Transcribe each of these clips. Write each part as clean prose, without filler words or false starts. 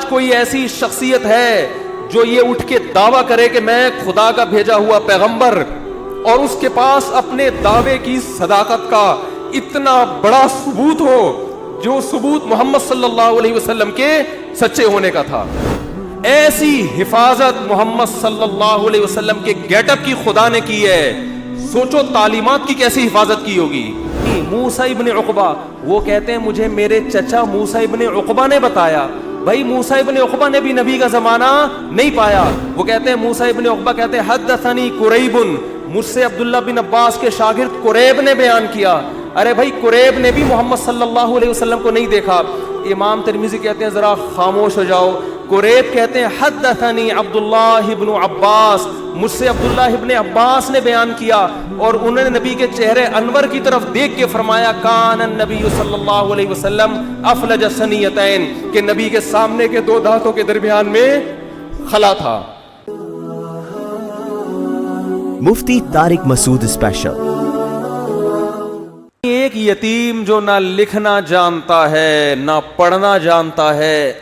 آج کوئی ایسی شخصیت ہے جو یہ اٹھ کے دعویٰ کرے کہ میں خدا کا بھیجا ہوا پیغمبر، اور اس کے پاس اپنے دعوے کی صداقت کا اتنا بڑا ثبوت ہو جو ثبوت محمد صلی اللہ علیہ وسلم کے سچے ہونے کا تھا، ایسی حفاظت محمد صلی اللہ علیہ وسلم کے گیٹ اپ کی خدا نے کی ہے. سوچو تعلیمات کی کیسی حفاظت کی ہوگی. موسیٰ ابن عقبہ وہ کہتے ہیں مجھے میرے چچا موسیٰ ابن عقبہ نے بتایا. بھائی موسیٰ ابن عقبہ نے بھی نبی کا زمانہ نہیں پایا. وہ کہتے ہیں موسیٰ ابن عقبہ کہتے ہیں حدثنی قریب، مجھ سے عبداللہ بن عباس کے شاگرد قریب نے بیان کیا. ارے بھائی قریب نے بھی محمد صلی اللہ علیہ وسلم کو نہیں دیکھا. امام ترمذی کہتے ہیں ذرا خاموش ہو جاؤ. قریب کہتے ہیں حدثنی عبداللہ ابن عباس، مجھ سے عبداللہ ابن عباس نے بیان کیا، اور انہوں نے نبی کے چہرے انور کی طرف دیکھ کے فرمایا کان النبی صلی اللہ علیہ وسلم افلج ثنیتین، کہ نبی کے سامنے کے دو دانتوں کے درمیان میں خلا تھا. مفتی طارق مسعود اسپیشل. ایک یتیم جو نہ لکھنا جانتا ہے نہ پڑھنا جانتا ہے،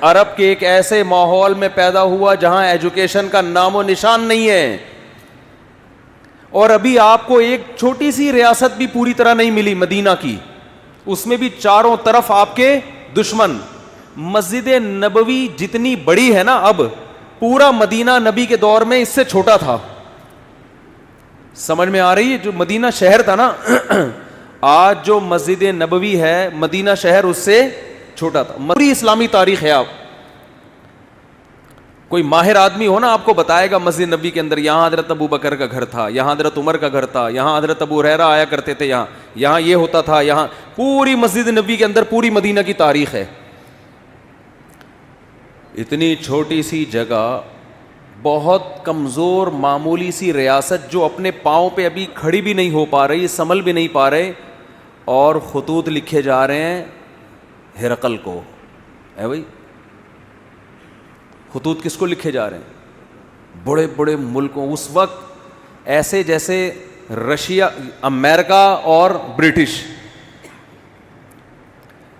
عرب کے ایک ایسے ماحول میں پیدا ہوا جہاں ایجوکیشن کا نام و نشان نہیں ہے، اور ابھی آپ کو ایک چھوٹی سی ریاست بھی پوری طرح نہیں ملی مدینہ کی، اس میں بھی چاروں طرف آپ کے دشمن. مسجد نبوی جتنی بڑی ہے نا اب، پورا مدینہ نبی کے دور میں اس سے چھوٹا تھا. سمجھ میں آ رہی ہے؟ جو مدینہ شہر تھا نا، آج جو مسجد نبوی ہے مدینہ شہر اس سے چھوٹا تھا. پوری اسلامی تاریخ ہے. آپ کوئی ماہر آدمی ہو نا آپ کو بتائے گا مسجد نبوی کے اندر یہاں حضرت ابو بکر کا گھر تھا، یہاں حضرت عمر کا گھر تھا، یہاں حضرت ابو ہریرہ آیا کرتے تھے، یہاں یہ ہوتا تھا. یہاں پوری مسجد نبوی کے اندر پوری مدینہ کی تاریخ ہے. اتنی چھوٹی سی جگہ، بہت کمزور معمولی سی ریاست جو اپنے پاؤں پہ ابھی کھڑی بھی نہیں ہو پا رہی، سنبھل بھی نہیں پا رہے، اور خطوط لکھے جا رہے ہیں ہرقل کو. ہے بھائی خطوط کس کو لکھے جا رہے ہیں؟ بڑے بڑے ملکوں. اس وقت ایسے جیسے رشیا، امریکہ اور برٹش،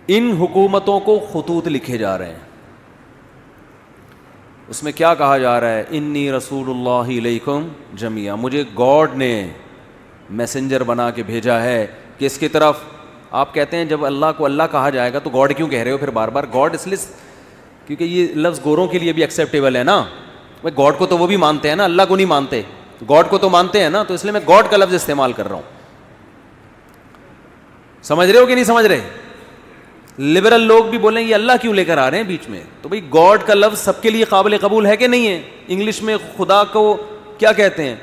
ان حکومتوں کو خطوط لکھے جا رہے ہیں. اس میں کیا کہا جا رہا ہے؟ انی رسول اللہ علیکم جمیعا، مجھے گاڈ نے میسنجر بنا کے بھیجا ہے. کس کی طرف؟ آپ کہتے ہیں جب اللہ کو اللہ کہا جائے گا تو گاڈ کیوں کہہ رہے ہو پھر بار بار؟ گاڈ اس لیے کیونکہ یہ لفظ گوروں کے لیے بھی ایکسیپٹیبل ہے نا. بھائی گاڈ کو تو وہ بھی مانتے ہیں نا، اللہ کو نہیں مانتے. گاڈ کو تو مانتے ہیں نا، تو اس لیے میں گاڈ کا لفظ استعمال کر رہا ہوں. سمجھ رہے ہو کہ نہیں سمجھ رہے؟ لبرل لوگ بھی بولیں یہ اللہ کیوں لے کر آ رہے ہیں بیچ میں. تو بھائی گاڈ کا لفظ سب کے لیے قابل قبول ہے کہ نہیں ہے؟ انگلش میں خدا کو کیا کہتے ہیں؟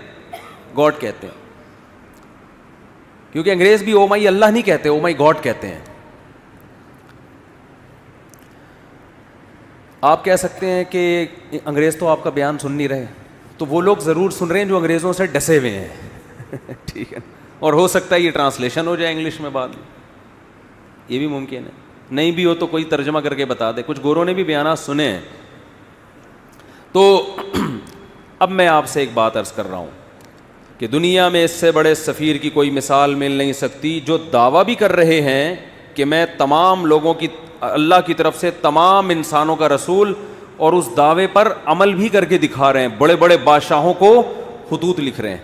گاڈ کہتے ہیں. کیونکہ انگریز بھی او مائی اللہ نہیں کہتے، او مائی گاڈ کہتے ہیں. آپ کہہ سکتے ہیں کہ انگریز تو آپ کا بیان سن نہیں رہے، تو وہ لوگ ضرور سن رہے ہیں جو انگریزوں سے ڈسے ہوئے ہیں. ٹھیک ہے، اور ہو سکتا ہے یہ ٹرانسلیشن ہو جائے انگلش میں بعد میں، یہ بھی ممکن ہے. نہیں بھی ہو تو کوئی ترجمہ کر کے بتا دے. کچھ گوروں نے بھی بیانات سنے ہیں. تو اب میں آپ سے ایک بات عرض کر رہا ہوں کہ دنیا میں اس سے بڑے سفیر کی کوئی مثال مل نہیں سکتی، جو دعویٰ بھی کر رہے ہیں کہ میں تمام لوگوں کی، اللہ کی طرف سے تمام انسانوں کا رسول، اور اس دعوے پر عمل بھی کر کے دکھا رہے ہیں. بڑے بڑے بادشاہوں کو خطوط لکھ رہے ہیں.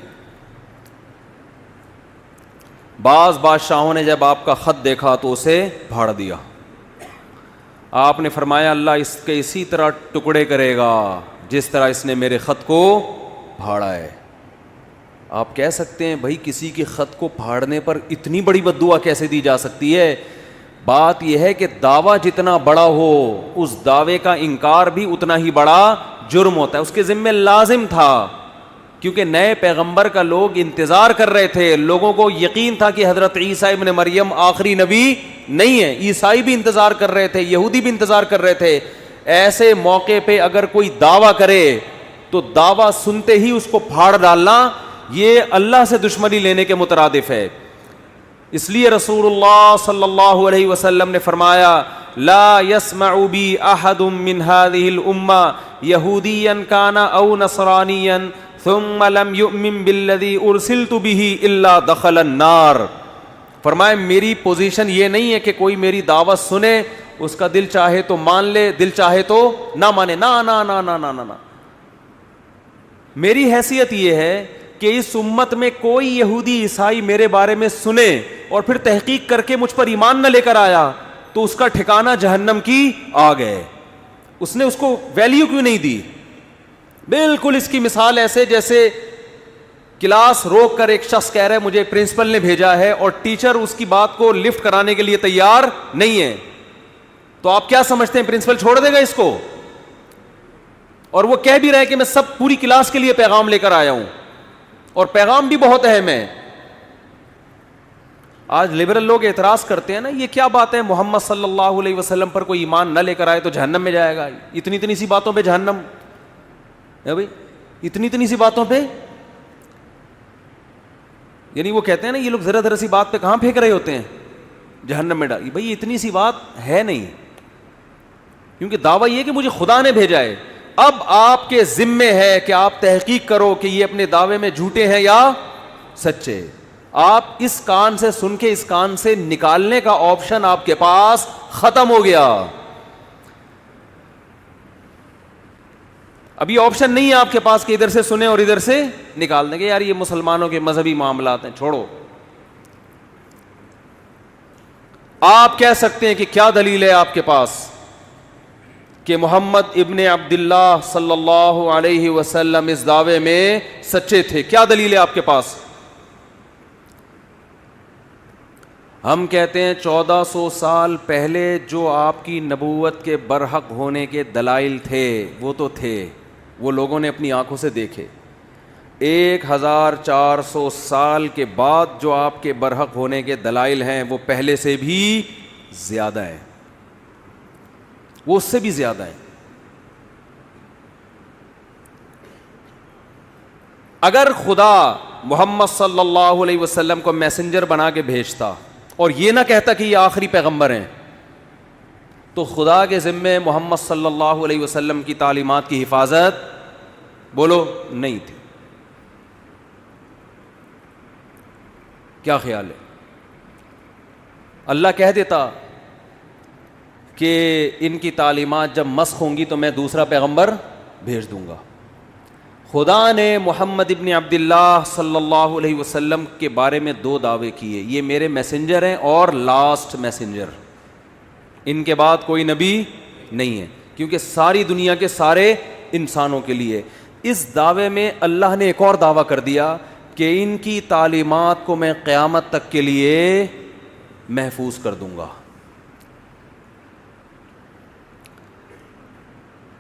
بعض بادشاہوں نے جب آپ کا خط دیکھا تو اسے پھاڑ دیا. آپ نے فرمایا اللہ اس کے اسی طرح ٹکڑے کرے گا جس طرح اس نے میرے خط کو پھاڑا ہے. آپ کہہ سکتے ہیں بھائی کسی کے خط کو پھاڑنے پر اتنی بڑی بد دعا کیسے دی جا سکتی ہے؟ بات یہ ہے کہ دعویٰ جتنا بڑا ہو اس دعوے کا انکار بھی اتنا ہی بڑا جرم ہوتا ہے. اس کے ذمہ لازم تھا، کیونکہ نئے پیغمبر کا لوگ انتظار کر رہے تھے. لوگوں کو یقین تھا کہ حضرت عیسیٰ ابن مریم آخری نبی نہیں ہے. عیسائی بھی انتظار کر رہے تھے، یہودی بھی انتظار کر رہے تھے. ایسے موقع پہ اگر کوئی دعویٰ کرے تو دعویٰ سنتے ہی اس کو پھاڑ ڈالنا یہ اللہ سے دشمنی لینے کے مترادف ہے. اس لیے رسول اللہ صلی اللہ علیہ وسلم نے فرمایا لا يسمع بی احد من هذه الامة یہودیا کان او نصرانیا ثم لم یؤمن بالذی ارسلت به الا دخل النار. فرمایا میری پوزیشن یہ نہیں ہے کہ کوئی میری دعوت سنے اس کا دل چاہے تو مان لے, دل چاہے تو نہ مانے. نا نا نا نا نا نا. میری حیثیت یہ ہے کہ اس امت میں کوئی یہودی عیسائی میرے بارے میں سنے اور پھر تحقیق کر کے مجھ پر ایمان نہ لے کر آیا تو اس کا ٹھکانہ جہنم کی آ گئے. اس نے اس کو ویلیو کیوں نہیں دی؟ بالکل اس کی مثال ایسے جیسے کلاس روک کر ایک شخص کہہ رہا ہے مجھے پرنسپل نے بھیجا ہے, اور ٹیچر اس کی بات کو لفٹ کرانے کے لیے تیار نہیں ہے, تو آپ کیا سمجھتے ہیں پرنسپل چھوڑ دے گا اس کو؟ اور وہ کہہ بھی رہا ہے کہ میں سب پوری کلاس کے لیے پیغام لے کر آیا ہوں, اور پیغام بھی بہت اہم ہے. آج لبرل لوگ اعتراض کرتے ہیں نا, یہ کیا بات ہے محمد صلی اللہ علیہ وسلم پر کوئی ایمان نہ لے کر آئے تو جہنم میں جائے گا. اتنی سی باتوں پہ جہنم ہے بھائی, اتنی سی باتوں پہ. یعنی وہ کہتے ہیں نا یہ لوگ ذرا سی بات پہ کہاں پھینک رہے ہوتے ہیں, جہنم میں ڈال. بھائی اتنی سی بات ہے نہیں, کیونکہ دعویٰ یہ کہ مجھے خدا نے بھیجا ہے. اب آپ کے ذمے ہے کہ آپ تحقیق کرو کہ یہ اپنے دعوے میں جھوٹے ہیں یا سچے. آپ اس کان سے سن کے اس کان سے نکالنے کا آپشن آپ کے پاس ختم ہو گیا. ابھی آپشن نہیں ہے آپ کے پاس کہ ادھر سے سنیں اور ادھر سے نکال دیں گے یار یہ مسلمانوں کے مذہبی معاملات ہیں, چھوڑو. آپ کہہ سکتے ہیں کہ کیا دلیل ہے آپ کے پاس کہ محمد ابن عبداللہ صلی اللہ علیہ وسلم اس دعوے میں سچے تھے؟ کیا دلیل ہے آپ کے پاس؟ ہم کہتے ہیں 1400 سال پہلے جو آپ کی نبوت کے برحق ہونے کے دلائل تھے وہ تو تھے, وہ لوگوں نے اپنی آنکھوں سے دیکھے. 1400 سال کے بعد جو آپ کے برحق ہونے کے دلائل ہیں وہ پہلے سے بھی زیادہ ہیں, وہ اس سے بھی زیادہ ہیں. اگر خدا محمد صلی اللہ علیہ وسلم کو میسنجر بنا کے بھیجتا اور یہ نہ کہتا کہ یہ آخری پیغمبر ہیں, تو خدا کے ذمے محمد صلی اللہ علیہ وسلم کی تعلیمات کی حفاظت بولو نہیں تھی. کیا خیال ہے؟ اللہ کہہ دیتا کہ ان کی تعلیمات جب مسخ ہوں گی تو میں دوسرا پیغمبر بھیج دوں گا. خدا نے محمد ابن عبداللہ صلی اللہ علیہ وسلم کے بارے میں 2 دعوے کیے, یہ میرے میسنجر ہیں اور لاسٹ میسنجر, ان کے بعد کوئی نبی نہیں ہے, کیونکہ ساری دنیا کے سارے انسانوں کے لیے. اس دعوے میں اللہ نے ایک اور دعویٰ کر دیا کہ ان کی تعلیمات کو میں قیامت تک کے لیے محفوظ کر دوں گا.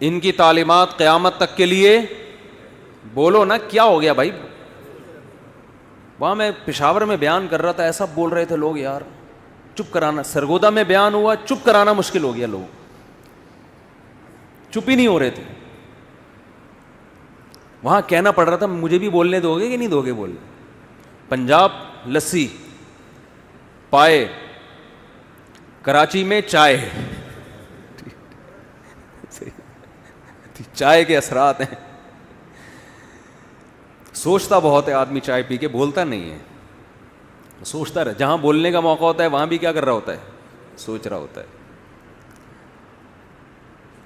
ان کی تعلیمات قیامت تک کے لیے, بولو نا کیا ہو گیا بھائی؟ وہاں میں پشاور میں بیان کر رہا تھا, ایسا بول رہے تھے لوگ یار, چپ کرانا. سرگودا میں بیان ہوا, چپ کرانا مشکل ہو گیا, لوگ چپ ہی نہیں ہو رہے تھے. وہاں کہنا پڑ رہا تھا مجھے بھی بولنے دو گے کہ نہیں دو گے بولنے. پنجاب لسی پائے, کراچی میں چائے, چائے کے اثرات ہیں. سوچتا بہت ہے آدمی, چائے پی کے بولتا نہیں ہے, سوچتا رہے. جہاں بولنے کا موقع ہوتا ہے وہاں بھی کیا کر رہا ہوتا ہے, سوچ رہا ہوتا ہے.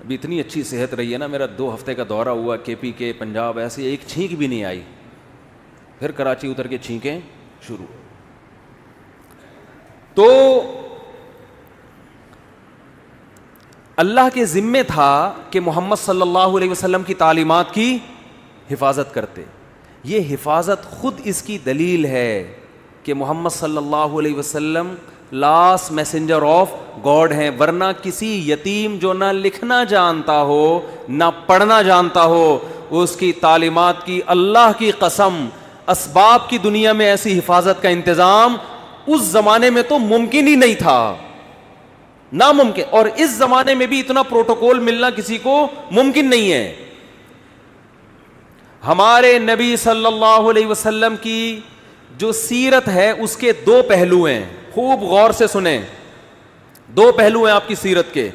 ابھی اتنی اچھی صحت رہی ہے نا, میرا 2 ہفتے کا دورہ ہوا کے پی کے پنجاب, ایسے ایک چھینک بھی نہیں آئی. پھر کراچی اتر کے چھینکیں شروع. تو اللہ کے ذمے تھا کہ محمد صلی اللہ علیہ وسلم کی تعلیمات کی حفاظت کرتے. یہ حفاظت خود اس کی دلیل ہے کہ محمد صلی اللہ علیہ وسلم لاسٹ میسنجر آف گاڈ ہیں, ورنہ کسی یتیم جو نہ لکھنا جانتا ہو نہ پڑھنا جانتا ہو, اس کی تعلیمات کی اللہ کی قسم اسباب کی دنیا میں ایسی حفاظت کا انتظام اس زمانے میں تو ممکن ہی نہیں تھا, ناممکن. اور اس زمانے میں بھی اتنا پروٹوکول ملنا کسی کو ممکن نہیں ہے. ہمارے نبی صلی اللہ علیہ وسلم کی جو سیرت ہے اس کے 2 پہلو ہیں, خوب غور سے سنیں. 2 پہلو ہیں آپ کی سیرت کے.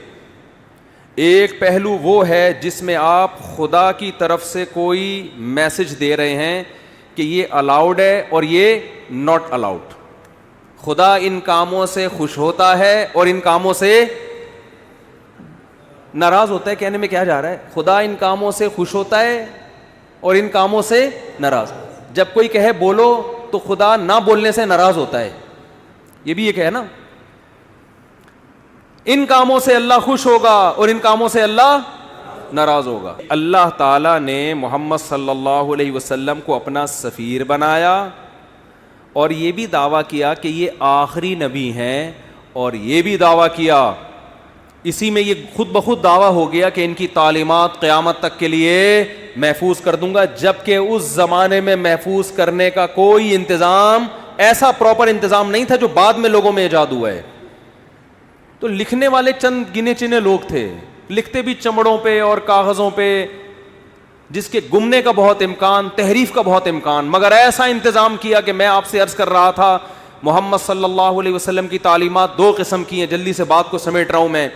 ایک پہلو وہ ہے جس میں آپ خدا کی طرف سے کوئی میسج دے رہے ہیں کہ یہ الاؤڈ ہے اور یہ ناٹ الاؤڈ. خدا ان کاموں سے خوش ہوتا ہے اور ان کاموں سے ناراض ہوتا ہے کہنے میں کیا جا رہا ہے؟ خدا ان کاموں سے خوش ہوتا ہے اور ان کاموں سے ناراض. جب کوئی کہے بولو تو خدا نہ بولنے سے ناراض ہوتا ہے, یہ بھی ایک ہے نا. ان کاموں سے اللہ خوش ہوگا اور ان کاموں سے اللہ ناراض ہوگا. اللہ تعالیٰ نے محمد صلی اللہ علیہ وسلم کو اپنا سفیر بنایا اور یہ بھی دعویٰ کیا کہ یہ آخری نبی ہیں, اور یہ بھی دعویٰ کیا, اسی میں یہ خود بخود دعویٰ ہو گیا کہ ان کی تعلیمات قیامت تک کے لیے محفوظ کر دوں گا, جبکہ اس زمانے میں محفوظ کرنے کا کوئی انتظام, ایسا پراپر انتظام نہیں تھا جو بعد میں لوگوں میں ایجاد ہوا ہے. تو لکھنے والے چند گنے چنے لوگ تھے, لکھتے بھی چمڑوں پہ اور کاغذوں پہ, جس کے گمنے کا بہت امکان, تحریف کا بہت امکان, مگر ایسا انتظام کیا کہ میں آپ سے عرض کر رہا تھا محمد صلی اللہ علیہ وسلم کی تعلیمات دو قسم کی ہیں. جلدی سے بات کو سمیٹ رہا ہوں میں.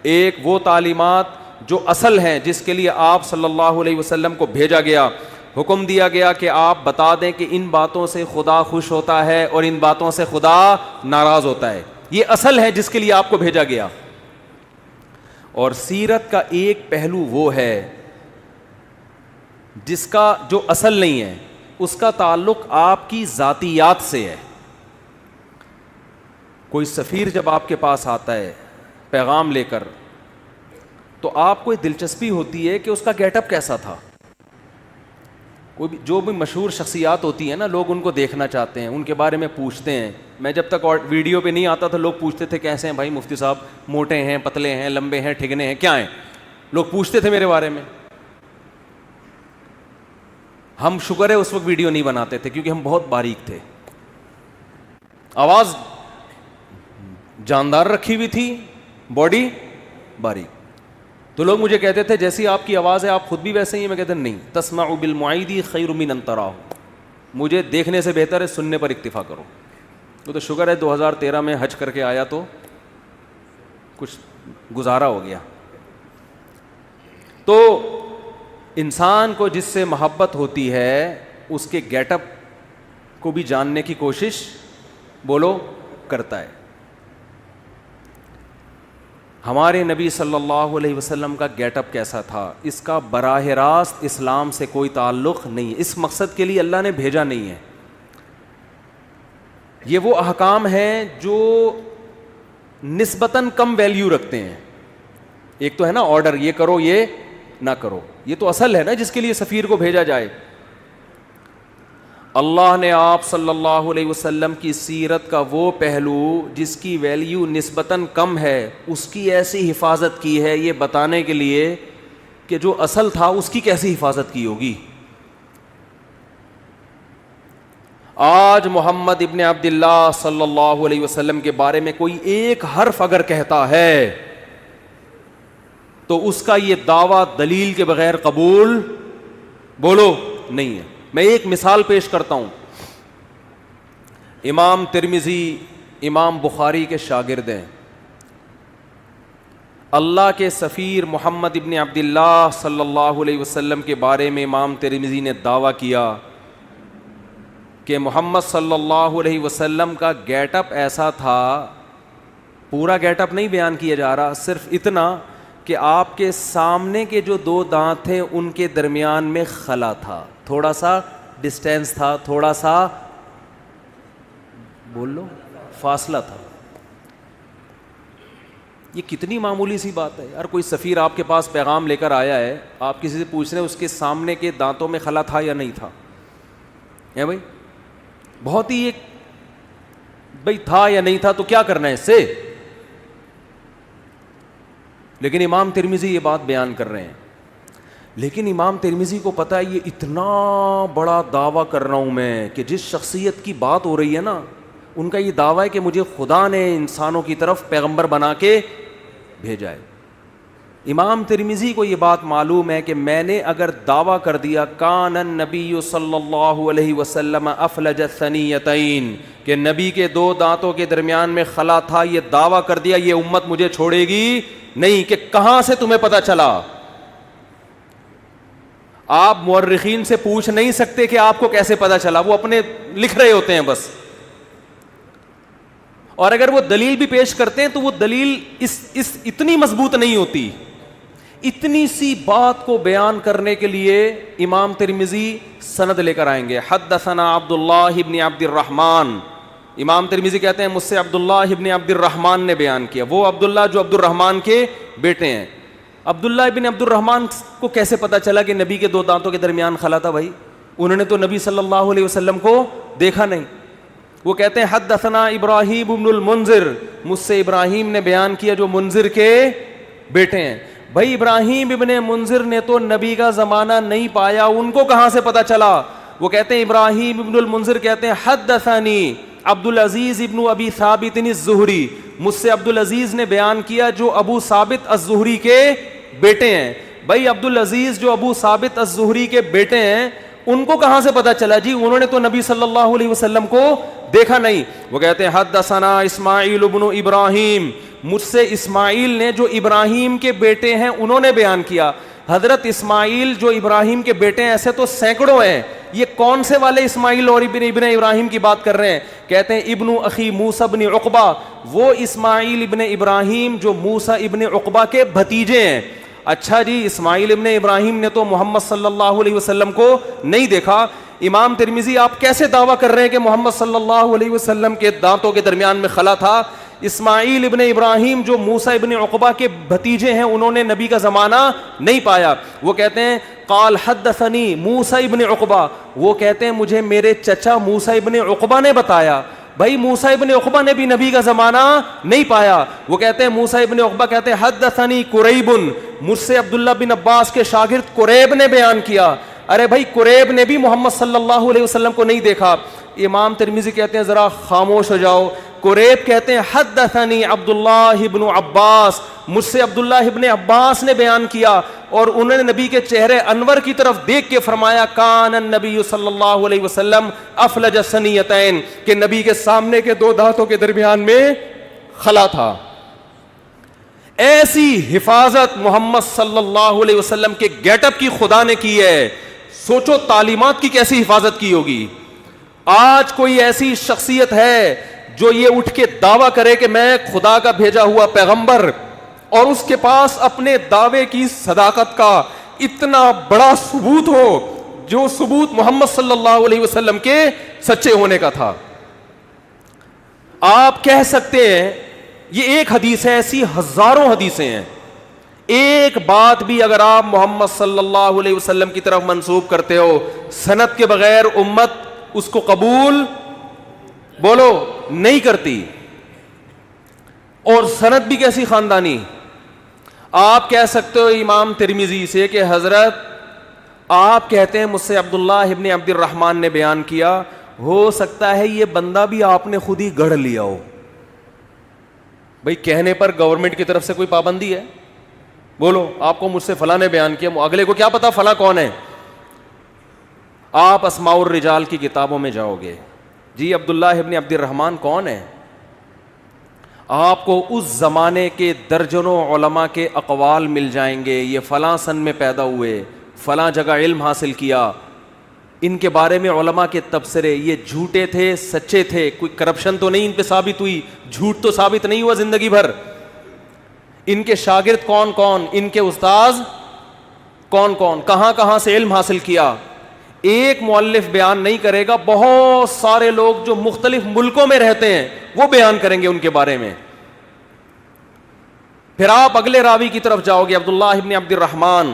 ایک وہ تعلیمات جو اصل ہیں, جس کے لیے آپ صلی اللہ علیہ وسلم کو بھیجا گیا, حکم دیا گیا کہ آپ بتا دیں کہ ان باتوں سے خدا خوش ہوتا ہے اور ان باتوں سے خدا ناراض ہوتا ہے. یہ اصل ہے جس کے لیے آپ کو بھیجا گیا. اور سیرت کا ایک پہلو وہ ہے جس کا جو اصل نہیں ہے, اس کا تعلق آپ کی ذاتیات سے ہے. کوئی سفیر جب آپ کے پاس آتا ہے پیغام لے کر, تو آپ کو دلچسپی ہوتی ہے کہ اس کا گیٹ اپ کیسا تھا. کوئی بھی جو بھی مشہور شخصیات ہوتی ہیں نا, لوگ ان کو دیکھنا چاہتے ہیں, ان کے بارے میں پوچھتے ہیں. میں جب تک ویڈیو پہ نہیں آتا تھا لوگ پوچھتے تھے کیسے ہیں بھائی مفتی صاحب, موٹے ہیں, پتلے ہیں, لمبے ہیں, ٹھگنے ہیں, کیا ہیں, لوگ پوچھتے تھے میرے بارے میں. ہم شکر ہے اس وقت ویڈیو نہیں بناتے تھے کیونکہ ہم بہت باریک تھے, آواز جاندار رکھی ہوئی تھی, باڈی باریک. تو لوگ مجھے کہتے تھے جیسی آپ کی آواز ہے آپ خود بھی ویسے ہی ہیں. میں کہتا نہیں, تسمع بالمعید خیر من ان تراہ, مجھے دیکھنے سے بہتر ہے سننے پر اکتفا کرو. تو شکر ہے 2013 میں حج کر کے آیا تو کچھ گزارا ہو گیا. تو انسان کو جس سے محبت ہوتی ہے اس کے گیٹ اپ کو بھی جاننے کی کوشش بولو کرتا ہے. ہمارے نبی صلی اللہ علیہ وسلم کا گیٹ اپ کیسا تھا, اس کا براہ راست اسلام سے کوئی تعلق نہیں ہے. اس مقصد کے لیے اللہ نے بھیجا نہیں ہے. یہ وہ احکام ہیں جو نسبتاً کم ویلیو رکھتے ہیں. ایک تو ہے نا آرڈر, یہ کرو یہ نہ کرو, یہ تو اصل ہے نا جس کے لیے سفیر کو بھیجا جائے. اللہ نے آپ صلی اللہ علیہ وسلم کی سیرت کا وہ پہلو جس کی ویلیو نسبتاً کم ہے, اس کی ایسی حفاظت کی ہے یہ بتانے کے لیے کہ جو اصل تھا اس کی کیسی حفاظت کی ہوگی. آج محمد ابن عبداللہ صلی اللہ علیہ وسلم کے بارے میں کوئی ایک حرف اگر کہتا ہے تو اس کا یہ دعویٰ دلیل کے بغیر قبول بولو نہیں ہے. میں ایک مثال پیش کرتا ہوں. امام ترمذی امام بخاری کے شاگرد ہیں. اللہ کے سفیر محمد ابن عبداللہ صلی اللہ علیہ وسلم کے بارے میں امام ترمذی نے دعویٰ کیا کہ محمد صلی اللہ علیہ وسلم کا گیٹ اپ ایسا تھا. پورا گیٹ اپ نہیں بیان کیا جا رہا, صرف اتنا کہ آپ کے سامنے کے جو دو دانت تھے ان کے درمیان میں خلا تھا, تھوڑا سا ڈسٹینس تھا, تھوڑا سا بول لو فاصلہ تھا. یہ کتنی معمولی سی بات ہے یار. کوئی سفیر آپ کے پاس پیغام لے کر آیا ہے, آپ کسی سے پوچھ رہے ہیں اس کے سامنے کے دانتوں میں خلا تھا یا نہیں تھا, ہے بھائی, بہت ہی ایک بھائی تھا یا نہیں تھا تو کیا کرنا ہے اس سے. لیکن امام ترمذی یہ بات بیان کر رہے ہیں. لیکن امام ترمذی کو پتا ہے یہ اتنا بڑا دعویٰ کر رہا ہوں میں کہ جس شخصیت کی بات ہو رہی ہے نا, ان کا یہ دعویٰ ہے کہ مجھے خدا نے انسانوں کی طرف پیغمبر بنا کے بھیجا ہے. امام ترمذی کو یہ بات معلوم ہے کہ میں نے اگر دعویٰ کر دیا کان النبی صلی اللہ علیہ وسلم افلج الثنیتین, کہ نبی کے دو دانتوں کے درمیان میں خلا تھا, یہ دعویٰ کر دیا, یہ امت مجھے چھوڑے گی نہیں. کہ کہاں سے تمہیں پتا چلا؟ آپ مورخین سے پوچھ نہیں سکتے کہ آپ کو کیسے پتا چلا, وہ اپنے لکھ رہے ہوتے ہیں بس. اور اگر وہ دلیل بھی پیش کرتے ہیں تو وہ دلیل اس اتنی مضبوط نہیں ہوتی. اتنی سی بات کو بیان کرنے کے لیے امام ترمذی سند لے کر آئیں گے. حدثنا عبداللہ ابن عبد الرحمن. امام ترمذی کہتے ہیں مجھ سے عبداللہ ابن عبد الرحمن نے بیان کیا. وہ عبداللہ جو عبد الرحمن کے بیٹے ہیں. عبداللہ ابن عبد الرحمن کو کیسے پتا چلا کہ نبی کے 2 دانتوں کے درمیان خلا تھا؟ بھائی انہوں نے تو نبی صلی اللہ علیہ وسلم کو دیکھا نہیں. وہ کہتے ہیں حدثنا ابراہیم ابن المنذر. مجھ سے ابراہیم نے بیان کیا جو منذر کے بیٹے ہیں. بھائی ابراہیم ابن منذر نے تو نبی کا زمانہ نہیں پایا, ان کو کہاں سے پتا چلا؟ وہ کہتے ہیں ابراہیم ابن المنذر کہتے ہیں حدثنی عبد العزیز ابن ابی ثابت الزہری. مجھ سے عبد العزیز نے بیان کیا جو ابو ثابت الزہری کے بیٹے ہیں. بھائی عبد العزیز جو ابو ثابت الزہری کے بیٹے ہیں ان کو کہاں سے پتا چلا؟ جی انہوں نے تو نبی صلی اللہ علیہ وسلم کو دیکھا نہیں. وہ کہتے ہیں حدثنا اسماعیل ابن ابراہیم. مجھ سے اسماعیل نے جو ابراہیم کے بیٹے ہیں انہوں نے بیان کیا. حضرت اسماعیل جو ابراہیم کے بیٹے ہیں ایسے تو سینکڑوں ہیں, یہ کون سے والے اسماعیل اور ابن ابراہیم کی بات کر رہے ہیں؟ کہتے ہیں ابن اخی موسیٰ ابن عقبہ, وہ اسماعیل ابن ابراہیم جو موسیٰ ابن عقبہ کے بھتیجے ہیں. اچھا جی, اسماعیل ابن ابراہیم نے تو محمد صلی اللہ علیہ وسلم کو نہیں دیکھا. امام ترمذی آپ کیسے دعویٰ کر رہے ہیں کہ محمد صلی اللہ علیہ وسلم کے دانتوں کے درمیان میں خلا تھا؟ اسماعیل ابن ابراہیم جو موسیٰ ابن عقبہ کے بھتیجے ہیں انہوں نے نبی کا زمانہ نہیں پایا. وہ کہتے ہیں قال حدثنی موسیٰ ابن عقبہ. وہ کہتے ہیں مجھے میرے چچا موسیٰ ابن عقبہ نے بتایا. بھائی موسیٰ ابن عقبہ نے بھی نبی کا زمانہ نہیں پایا. وہ کہتے ہیں موسیٰ ابن عقبہ کہتے ہیں حدثنی قریب. مجھ سے عبداللہ بن عباس کے شاگرد قریب نے بیان کیا. ارے بھائی قریب نے بھی محمد صلی اللہ علیہ وسلم کو نہیں دیکھا. امام ترمذی کہتے ہیں ذرا خاموش ہو جاؤ. قریب کہتے ہیں حدثنی عبداللہ ابن عباس. مجھ سے عبداللہ ابن عباس نے بیان کیا اور انہوں نے نبی کے چہرے انور کی طرف دیکھ کے فرمایا کان النبی صلی اللہ علیہ وسلم افلج الثنیتین, کہ نبی کے سامنے کے 2 دانتوں کے درمیان میں خلا تھا. ایسی حفاظت محمد صلی اللہ علیہ وسلم کے گیٹ اپ کی خدا نے کی ہے. سوچو تعلیمات کی کیسی حفاظت کی ہوگی. آج کوئی ایسی شخصیت ہے جو یہ اٹھ کے دعویٰ کرے کہ میں خدا کا بھیجا ہوا پیغمبر, اور اس کے پاس اپنے دعوے کی صداقت کا اتنا بڑا ثبوت ہو جو ثبوت محمد صلی اللہ علیہ وسلم کے سچے ہونے کا تھا. آپ کہہ سکتے ہیں یہ ایک حدیث ہے, ایسی ہزاروں حدیثیں ہیں. ایک بات بھی اگر آپ محمد صلی اللہ علیہ وسلم کی طرف منسوب کرتے ہو سند کے بغیر امت اس کو قبول بولو نہیں کرتی. اور سند بھی کیسی خاندانی. آپ کہہ سکتے ہو امام ترمذی سے کہ حضرت آپ کہتے ہیں مجھ سے عبداللہ ابن عبد الرحمن نے بیان کیا, ہو سکتا ہے یہ بندہ بھی آپ نے خود ہی گڑھ لیا ہو. بھئی کہنے پر گورنمنٹ کی طرف سے کوئی پابندی ہے؟ بولو آپ کو مجھ سے فلاں نے بیان کیا, اگلے کو کیا پتا فلاں کون ہے؟ آپ اسماء الرجال کی کتابوں میں جاؤ گے, جی عبداللہ ابن عبد الرحمن کون ہے؟ آپ کو اس زمانے کے درجنوں علماء کے اقوال مل جائیں گے. یہ فلاں سن میں پیدا ہوئے, فلاں جگہ علم حاصل کیا. ان کے بارے میں علماء کے تبصرے, یہ جھوٹے تھے سچے تھے, کوئی کرپشن تو نہیں ان پہ ثابت ہوئی, جھوٹ تو ثابت نہیں ہوا زندگی بھر. ان کے شاگرد کون کون, ان کے استاذ کون کون, کہاں کہاں سے علم حاصل کیا. ایک مؤلف بیان نہیں کرے گا, بہت سارے لوگ جو مختلف ملکوں میں رہتے ہیں وہ بیان کریں گے ان کے بارے میں. پھر آپ اگلے راوی کی طرف جاؤ گے, عبداللہ ابن عبد الرحمن.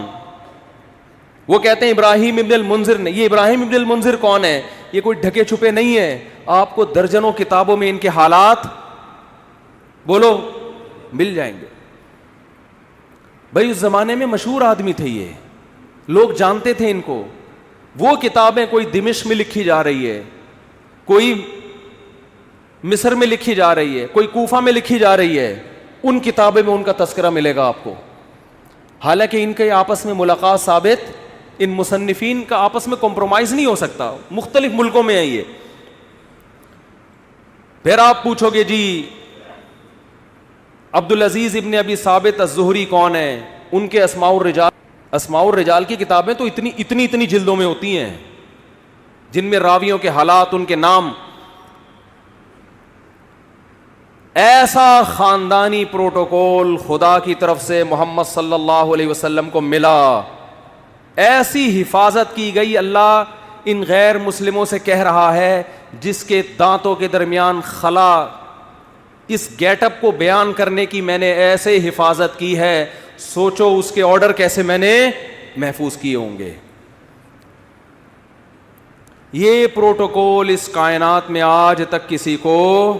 وہ کہتے ہیں ابراہیم ابن المنذر نے. یہ ابراہیم ابن المنذر کون ہے؟ یہ کوئی ڈھکے چھپے نہیں ہے, آپ کو درجنوں کتابوں میں ان کے حالات بولو مل جائیں گے. بھائی اس زمانے میں مشہور آدمی تھے, یہ لوگ جانتے تھے ان کو. وہ کتابیں کوئی دمشق میں لکھی جا رہی ہے, کوئی مصر میں لکھی جا رہی ہے, کوئی کوفہ میں لکھی جا رہی ہے, ان کتابیں میں ان کا تذکرہ ملے گا آپ کو. حالانکہ ان کے آپس میں ملاقات ثابت, ان مصنفین کا آپس میں کمپرومائز نہیں ہو سکتا, مختلف ملکوں میں ہے یہ. پھر آپ پوچھو گے جی عبدالعزیز ابن ابی ثابت الزہری کون ہے؟ ان کے اسماء الرجال, اسماء الرجال کی کتابیں تو اتنی جلدوں میں ہوتی ہیں جن میں راویوں کے حالات, ان کے نام. ایسا خاندانی پروٹوکول خدا کی طرف سے محمد صلی اللہ علیہ وسلم کو ملا, ایسی حفاظت کی گئی. اللہ ان غیر مسلموں سے کہہ رہا ہے جس کے دانتوں کے درمیان خلا, اس گیٹ اپ کو بیان کرنے کی میں نے ایسے حفاظت کی ہے, سوچو اس کے آرڈر کیسے میں نے محفوظ کیے ہوں گے. یہ پروٹوکول اس کائنات میں آج تک کسی کو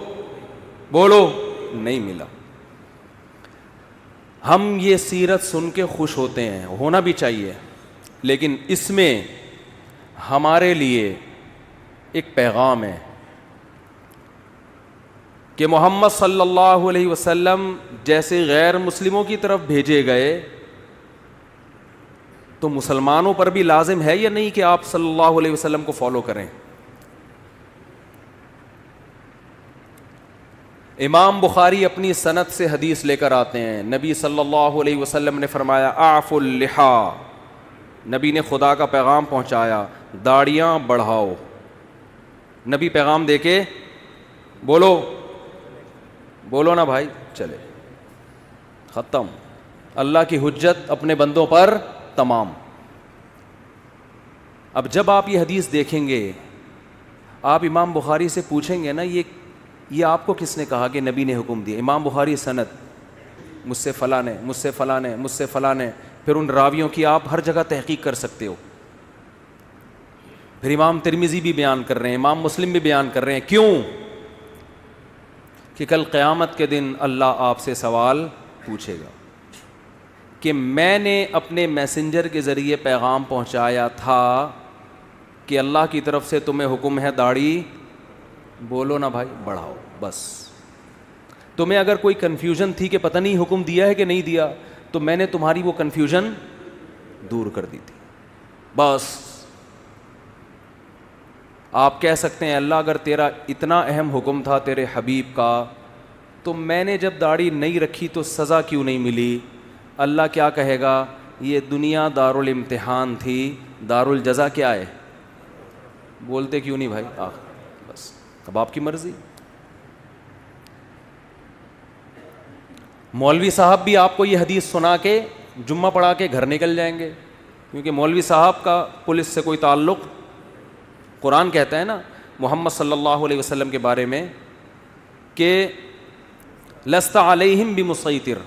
بولو نہیں ملا. ہم یہ سیرت سن کے خوش ہوتے ہیں, ہونا بھی چاہیے, لیکن اس میں ہمارے لیے ایک پیغام ہے کہ محمد صلی اللہ علیہ وسلم جیسے غیر مسلموں کی طرف بھیجے گئے تو مسلمانوں پر بھی لازم ہے یا نہیں کہ آپ صلی اللہ علیہ وسلم کو فالو کریں. امام بخاری اپنی سند سے حدیث لے کر آتے ہیں, نبی صلی اللہ علیہ وسلم نے فرمایا اعفوا اللحا, نبی نے خدا کا پیغام پہنچایا, داڑیاں بڑھاؤ. نبی پیغام دے کے بولو نا بھائی, چلے ختم. اللہ کی حجت اپنے بندوں پر تمام. اب جب آپ یہ حدیث دیکھیں گے, آپ امام بخاری سے پوچھیں گے نا یہ آپ کو کس نے کہا کہ نبی نے حکم دیا؟ امام بخاری سند, مجھ سے فلاں نے, مجھ سے فلاں نے, مجھ سے فلاں نے, پھر ان راویوں کی آپ ہر جگہ تحقیق کر سکتے ہو. پھر امام ترمذی بھی بیان کر رہے ہیں, امام مسلم بھی بیان کر رہے ہیں. کیوں؟ کہ کل قیامت کے دن اللہ آپ سے سوال پوچھے گا کہ میں نے اپنے میسنجر کے ذریعے پیغام پہنچایا تھا کہ اللہ کی طرف سے تمہیں حکم ہے داڑھی بولو نا بھائی بڑھاؤ. بس تمہیں اگر کوئی کنفیوژن تھی کہ پتہ نہیں حکم دیا ہے کہ نہیں دیا, تو میں نے تمہاری وہ کنفیوژن دور کر دی تھی. بس آپ کہہ سکتے ہیں اللہ اگر تیرا اتنا اہم حکم تھا تیرے حبیب کا, تو میں نے جب داڑھی نہیں رکھی تو سزا کیوں نہیں ملی؟ اللہ کیا کہے گا؟ یہ دنیا دارالامتحان تھی, دارالجزا کیا ہے؟ بولتے کیوں نہیں بھائی؟ بس اب آپ کی مرضی. مولوی صاحب بھی آپ کو یہ حدیث سنا کے جمعہ پڑھا کے گھر نکل جائیں گے, کیونکہ مولوی صاحب کا پولیس سے کوئی تعلق. قرآن کہتا ہے نا محمد صلی اللہ علیہ وسلم کے بارے میں کہ لست علیہم بمسیطر,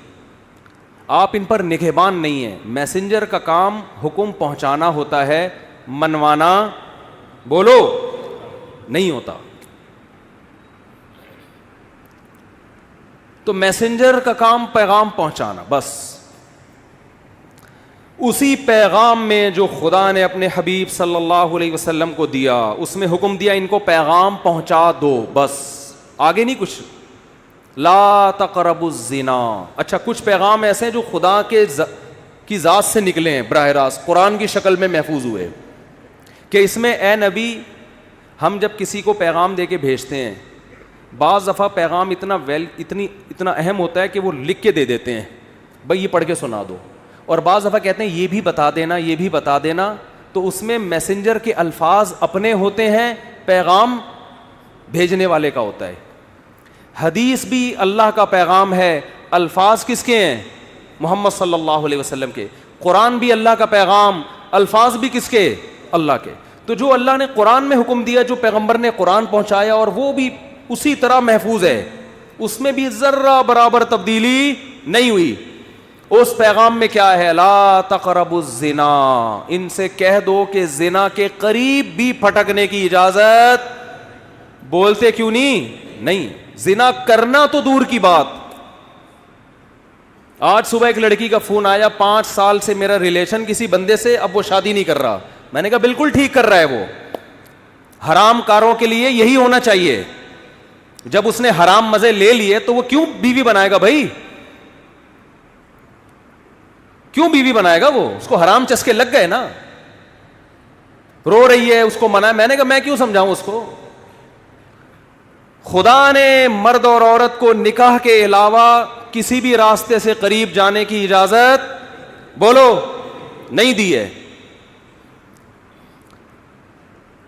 آپ ان پر نگہبان نہیں ہیں. میسنجر کا کام حکم پہنچانا ہوتا ہے, منوانا بولو نہیں ہوتا. تو میسنجر کا کام پیغام پہنچانا بس. اسی پیغام میں جو خدا نے اپنے حبیب صلی اللہ علیہ وسلم کو دیا, اس میں حکم دیا ان کو پیغام پہنچا دو, بس آگے نہیں کچھ. لا تقربوا الزنا. اچھا کچھ پیغام ایسے ہیں جو خدا کی ذات سے نکلے ہیں براہ راست, قرآن کی شکل میں محفوظ ہوئے, کہ اس میں اے نبی ہم جب کسی کو پیغام دے کے بھیجتے ہیں, بعض دفعہ پیغام اتنا اہم ہوتا ہے کہ وہ لکھ کے دے دیتے ہیں بھائی یہ پڑھ کے سنا دو, اور بعض دفعہ کہتے ہیں یہ بھی بتا دینا, یہ بھی بتا دینا. تو اس میں میسنجر کے الفاظ اپنے ہوتے ہیں, پیغام بھیجنے والے کا ہوتا ہے. حدیث بھی اللہ کا پیغام ہے, الفاظ کس کے ہیں؟ محمد صلی اللہ علیہ وسلم کے. قرآن بھی اللہ کا پیغام, الفاظ بھی کس کے؟ اللہ کے. تو جو اللہ نے قرآن میں حکم دیا, جو پیغمبر نے قرآن پہنچایا, اور وہ بھی اسی طرح محفوظ ہے, اس میں بھی ذرہ برابر تبدیلی نہیں ہوئی. اس پیغام میں کیا ہے؟ لا تقربوا الزنا, ان سے کہہ دو کہ زنا کے قریب بھی پھٹکنے کی اجازت. بولتے کیوں نہیں. زنا کرنا تو دور کی بات. آج صبح ایک لڑکی کا فون آیا, 5 سال سے میرا ریلیشن کسی بندے سے, اب وہ شادی نہیں کر رہا. میں نے کہا بالکل ٹھیک کر رہا ہے, وہ حرام کاروں کے لیے یہی ہونا چاہیے. جب اس نے حرام مزے لے لیے تو وہ کیوں بیوی بنائے گا بھائی؟ کیوں بیوی بنائے گا وہ؟ اس کو حرام چسکے لگ گئے نا. رو رہی ہے, اس کو منع. میں نے کہا میں کیوں سمجھاؤں اس کو؟ خدا نے مرد اور عورت کو نکاح کے علاوہ کسی بھی راستے سے قریب جانے کی اجازت بولو نہیں دی ہے.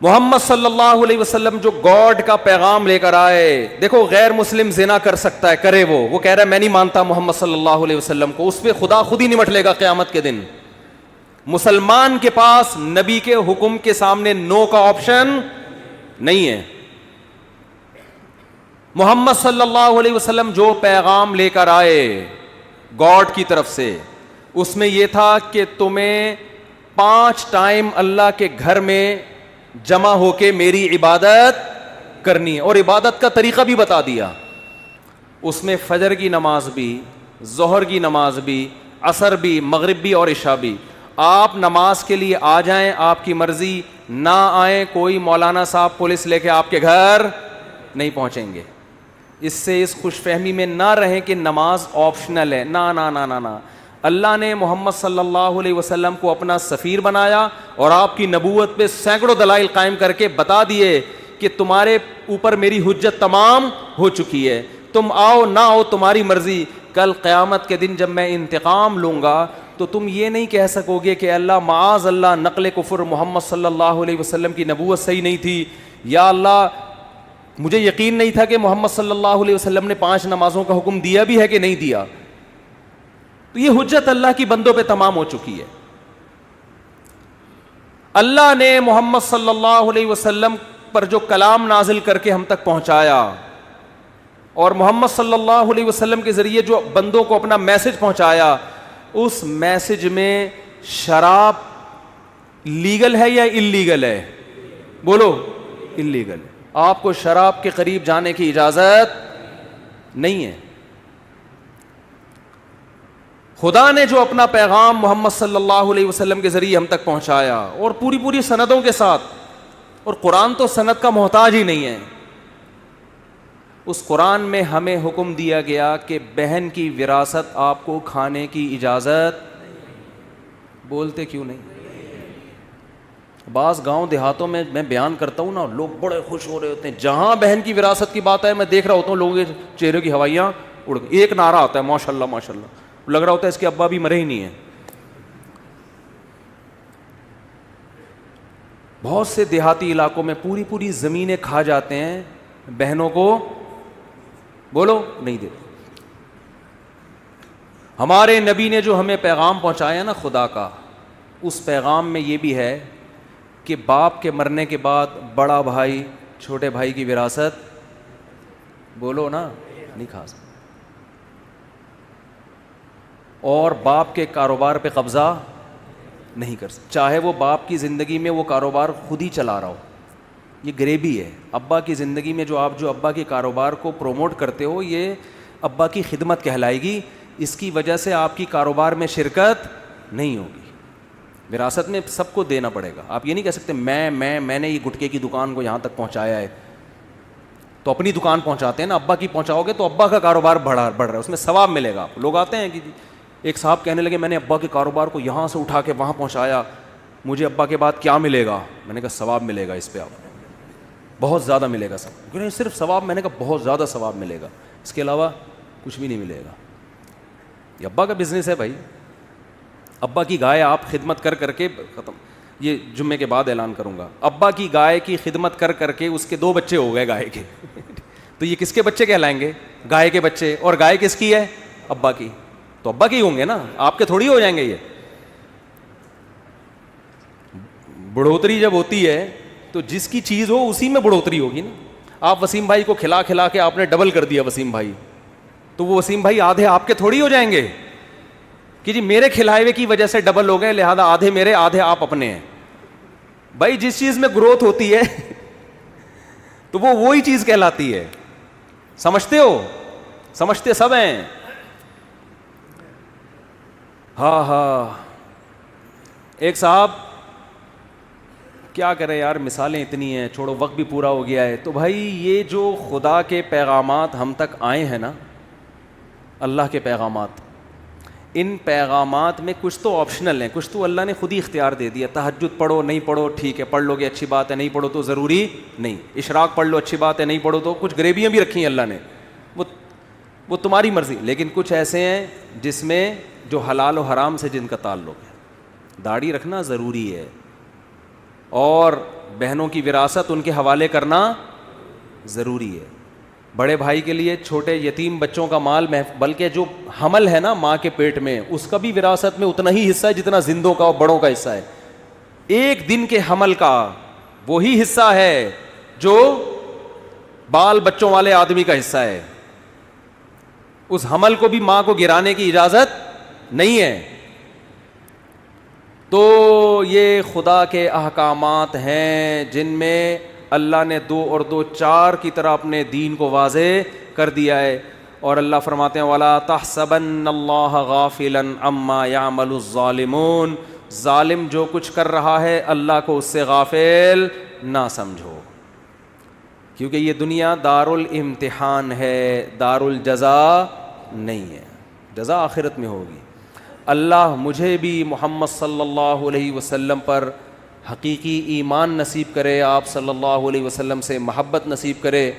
محمد صلی اللہ علیہ وسلم جو گاڈ کا پیغام لے کر آئے. دیکھو غیر مسلم زنا کر سکتا ہے, کرے, وہ کہہ رہا ہے میں نہیں مانتا محمد صلی اللہ علیہ وسلم کو, اس پہ خدا خود ہی نمٹ لے گا قیامت کے دن. مسلمان کے پاس نبی کے حکم کے سامنے نو کا آپشن نہیں ہے. محمد صلی اللہ علیہ وسلم جو پیغام لے کر آئے گاڈ کی طرف سے, اس میں یہ تھا کہ تمہیں 5 ٹائم اللہ کے گھر میں جمع ہو کے میری عبادت کرنی ہے, اور عبادت کا طریقہ بھی بتا دیا. اس میں فجر کی نماز بھی, ظہر کی نماز بھی, عصر بھی, مغرب بھی اور عشاء بھی. آپ نماز کے لیے آ جائیں, آپ کی مرضی, نہ آئیں, کوئی مولانا صاحب پولیس لے کے آپ کے گھر نہیں پہنچیں گے. اس سے اس خوش فہمی میں نہ رہیں کہ نماز آپشنل ہے. نہ نہ نہ نہ نہ, اللہ نے محمد صلی اللہ علیہ وسلم کو اپنا سفیر بنایا اور آپ کی نبوت پہ سینکڑوں دلائل قائم کر کے بتا دیے کہ تمہارے اوپر میری حجت تمام ہو چکی ہے, تم آؤ نہ آؤ تمہاری مرضی. کل قیامت کے دن جب میں انتقام لوں گا تو تم یہ نہیں کہہ سکو گے کہ اللہ معاذ اللہ نقل کفر, محمد صلی اللہ علیہ وسلم کی نبوت صحیح نہیں تھی, یا اللہ مجھے یقین نہیں تھا کہ محمد صلی اللہ علیہ وسلم نے 5 نمازوں کا حکم دیا بھی ہے کہ نہیں دیا. تو یہ حجت اللہ کی بندوں پہ تمام ہو چکی ہے. اللہ نے محمد صلی اللہ علیہ وسلم پر جو کلام نازل کر کے ہم تک پہنچایا, اور محمد صلی اللہ علیہ وسلم کے ذریعے جو بندوں کو اپنا میسج پہنچایا, اس میسج میں شراب لیگل ہے یا انلیگل ہے؟ بولو, انلیگل ہے. آپ کو شراب کے قریب جانے کی اجازت نہیں ہے. خدا نے جو اپنا پیغام محمد صلی اللہ علیہ وسلم کے ذریعے ہم تک پہنچایا, اور پوری سندوں کے ساتھ, اور قرآن تو سند کا محتاج ہی نہیں ہے, اس قرآن میں ہمیں حکم دیا گیا کہ بہن کی وراثت آپ کو کھانے کی اجازت. بولتے کیوں نہیں؟ بعض گاؤں دیہاتوں میں بیان کرتا ہوں نا, لوگ بڑے خوش ہو رہے ہوتے ہیں, جہاں بہن کی وراثت کی بات ہے میں دیکھ رہا ہوتا ہوں لوگوں کے چہرے کی ہوائیاں اڑ گئی. ایک نعرہ آتا ہے ماشاء اللہ ماشاء اللہ, لگ رہا ہوتا ہے اس کے ابا بھی مرے ہی نہیں ہیں. بہت سے دیہاتی علاقوں میں پوری زمینیں کھا جاتے ہیں, بہنوں کو بولو نہیں دیتے. ہمارے نبی نے جو ہمیں پیغام پہنچایا نا خدا کا, اس پیغام میں یہ بھی ہے کہ باپ کے مرنے کے بعد بڑا بھائی چھوٹے بھائی کی وراثت, بولو نا, نہیں کھا سکتا, اور باپ کے کاروبار پہ قبضہ نہیں کر سکتا, چاہے وہ باپ کی زندگی میں وہ کاروبار خود ہی چلا رہا ہو. یہ غریبی ہے. ابا کی زندگی میں جو آپ جو ابا کے کاروبار کو پروموٹ کرتے ہو, یہ ابا کی خدمت کہلائے گی. اس کی وجہ سے آپ کی کاروبار میں شرکت نہیں ہوگی. وراثت میں سب کو دینا پڑے گا. آپ یہ نہیں کہہ سکتے میں نے یہ گٹکے کی دکان کو یہاں تک پہنچایا ہے, تو اپنی دکان پہنچاتے ہیں نا, ابا کی پہنچاؤ گے تو ابا کا کاروبار بڑھ رہا ہے, اس میں ثواب ملے گا. لوگ آتے ہیں کہ ایک صاحب کہنے لگے میں نے ابا کے کاروبار کو یہاں سے اٹھا کے وہاں پہنچایا, مجھے ابا کے بعد کیا ملے گا؟ میں نے کہا ثواب ملے گا, اس پہ آپ بہت زیادہ ملے گا. سب صرف ثواب؟ میں نے کہا بہت زیادہ ثواب ملے گا, اس کے علاوہ کچھ بھی نہیں ملے گا. یہ ابا کا بزنس ہے بھائی. ابا کی گائے آپ خدمت کر کر کے ختم. یہ جمعے کے بعد اعلان کروں گا. ابا کی گائے کی خدمت کر کر کے اس کے 2 بچے ہو گئے گائے کے. تو یہ کس کے بچے کہلائیں گے؟ گائے کے بچے. اور گائے کس کی ہے؟ ابا کی. تو ابا کے ہی ہوں گے نا, آپ کے تھوڑی ہو جائیں گے. یہ بڑھوتری جب ہوتی ہے تو جس کی چیز ہو اسی میں بڑھوتری ہوگی نا. آپ وسیم بھائی کو کھلا کھلا کے آپ نے ڈبل کر دیا وسیم بھائی, تو وہ وسیم بھائی آدھے آپ کے تھوڑی ہو جائیں گے کہ جی میرے کھلائے ہوئے کی وجہ سے ڈبل ہو گئے, لہذا آدھے میرے آدھے آپ اپنے ہیں. بھائی جس چیز میں گروتھ ہوتی ہے تو وہ وہی چیز کہلاتی ہے. سمجھتے ہو؟ سمجھتے سب ہیں. ہاں ایک صاحب, کیا کریں یار, مثالیں اتنی ہیں, چھوڑو وقت بھی پورا ہو گیا ہے. تو بھائی یہ جو خدا کے پیغامات ہم تک آئے ہیں نا, اللہ کے پیغامات, ان پیغامات میں کچھ تو آپشنل ہیں, کچھ تو اللہ نے خود ہی اختیار دے دیا. تہجد پڑھو, نہیں پڑھو ٹھیک ہے, پڑھ لو گے اچھی بات ہے, نہیں پڑھو تو ضروری نہیں. اشراق پڑھ لو اچھی بات ہے, نہیں پڑھو تو کچھ غریبیاں بھی رکھی ہیں اللہ نے, وہ تمہاری مرضی. لیکن کچھ ایسے ہیں جس میں جو حلال و حرام سے جن کا تعلق ہے. داڑھی رکھنا ضروری ہے, اور بہنوں کی وراثت ان کے حوالے کرنا ضروری ہے. بڑے بھائی کے لیے چھوٹے یتیم بچوں کا مال بلکہ جو حمل ہے نا ماں کے پیٹ میں, اس کا بھی وراثت میں اتنا ہی حصہ ہے جتنا زندوں کا اور بڑوں کا حصہ ہے. ایک دن کے حمل کا وہی حصہ ہے جو بال بچوں والے آدمی کا حصہ ہے. اس حمل کو بھی ماں کو گرانے کی اجازت نہیں ہے. تو یہ خدا کے احکامات ہیں جن میں اللہ نے 2 اور 2 4 کی طرح اپنے دین کو واضح کر دیا ہے. اور اللہ فرماتے ہیں وَلَا تَحْسَبَنَّ اللَّهَ غَافِلًا عَمَّا يَعْمَلُ الظَّالِمُونَ, ظالم جو کچھ کر رہا ہے اللہ کو اس سے غافل نہ سمجھو, کیونکہ یہ دنیا دار الامتحان ہے, دار الجزا نہیں ہے. جزا آخرت میں ہوگی. اللہ مجھے بھی محمد صلی اللہ علیہ وسلم پر حقیقی ایمان نصیب کرے, آپ صلی اللہ علیہ وسلم سے محبت نصیب کرے,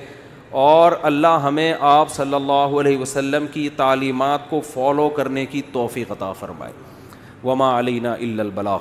اور اللہ ہمیں آپ صلی اللہ علیہ وسلم کی تعلیمات کو فالو کرنے کی توفیق عطا فرمائے. وما علینا الا البلاغ.